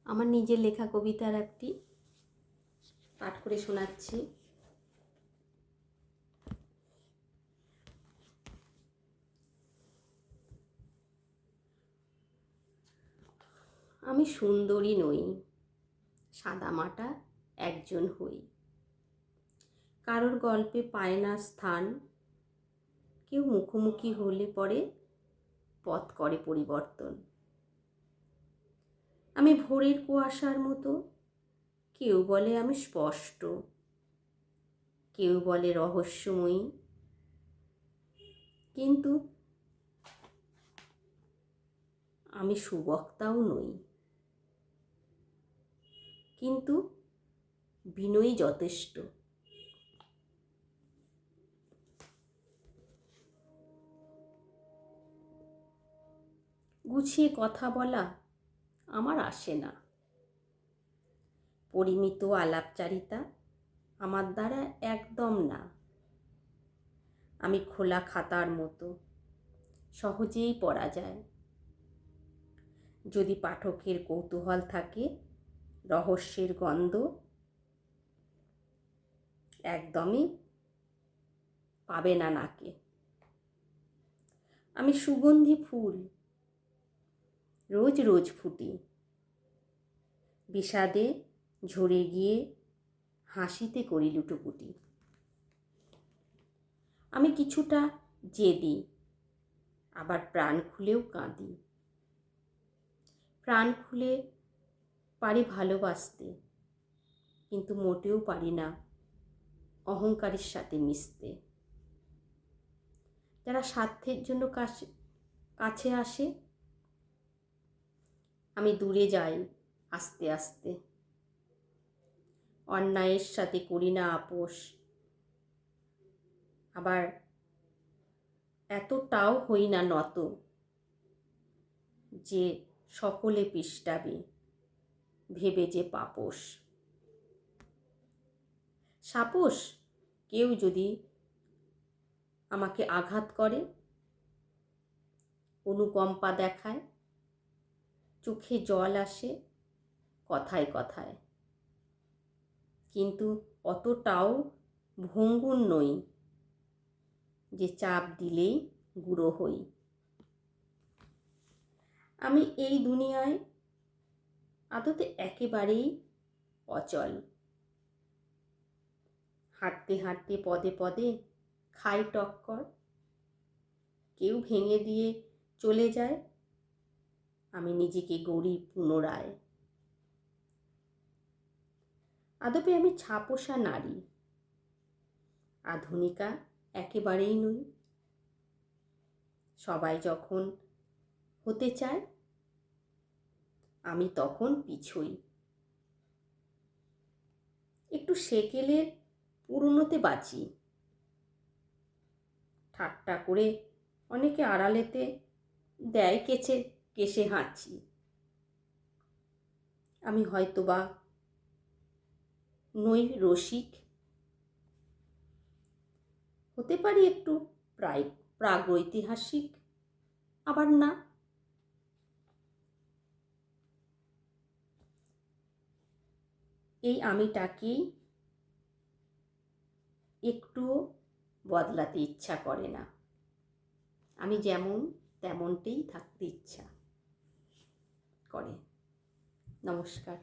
আমার নিজের লেখা কবিতার একটি পাঠ করে শোনাচ্ছি। আমি সুন্দরী নই, সাদামাটা একজন হই। কারোর গল্পে পায় না স্থান, কেউ মুখোমুখি হলে পরে পথ করে পরিবর্তন। আমি ভোরের কুয়াশার মতো, কেউ বলে আমি স্পষ্ট, কেউ বলে রহস্যময়ী, কিন্তু আমি সুবক্তাও নই, কিন্তু বিনয়ী যথেষ্ট। গুছিয়ে কথা বলা আমার আসে না, পরিমিত আলাপচারিতা আমার দ্বারা একদম না। আমি খোলা খাতার মতো, সহজেই পড়া যায়। যদি পাঠকের কৌতূহল থাকে, রহস্যের গন্ধ একদমই পাবে না নাকে। আমি সুগন্ধি ফুল, রোজ রোজ ফুটি, বিষাদে ঝরে গিয়ে হাসিতে করি লুটোপুটি। আমি কিছুটা জেদি, আবার প্রাণ খুলেও কাঁদি। প্রাণ খুলে পারি ভালোবাসতে, কিন্তু মোটেও পারি না অহংকারের সাথে মিশতে। যারা স্বার্থের জন্য কাছে আসে, আমি দূরে যাই আস্তে আস্তে। অন্যায়ের সাথে করি না আপোষ, আবার এতটাও হই না নত যে সকলে পৃষ্ঠাবে ভেবে যে পাপোশ। সাপোস কেউ যদি আমাকে আঘাত করে, অনুকম্পা দেখায়, চোখে জল আসে কথায় কথায়, কিন্তু অতটাও ভঙ্গুর নই যে চাপ দিলেই গুঁড়ো হই। আমি এই দুনিয়ায় আদতে একেবারেই অচল। হাঁটতে হাঁটতে পদে পদে খাই টক্কর, কেউ ভেঙে দিয়ে চলে যায়, আমি নিজেকে গড়ি পুনরায়। আদপে আমি ছাপোষা নারী, আধুনিকা একেবারেই নই। সবাই যখন হতে চায়, আমি তখন পিছই। একটু সেকেলের পুরনোতে বাঁচি, ঠাট্টা করে অনেকে আড়ালেতে দেয় কেশে হাঁচি। আমি হয়তোবা নই রসিক, হতে পারি একটু প্রাগৈতিহাসিক, আবার না। এই আমিটাকেই একটুও বদলাতে ইচ্ছা করে না। আমি যেমন তেমনটাই থাকতে ইচ্ছা করে। নমস্কার।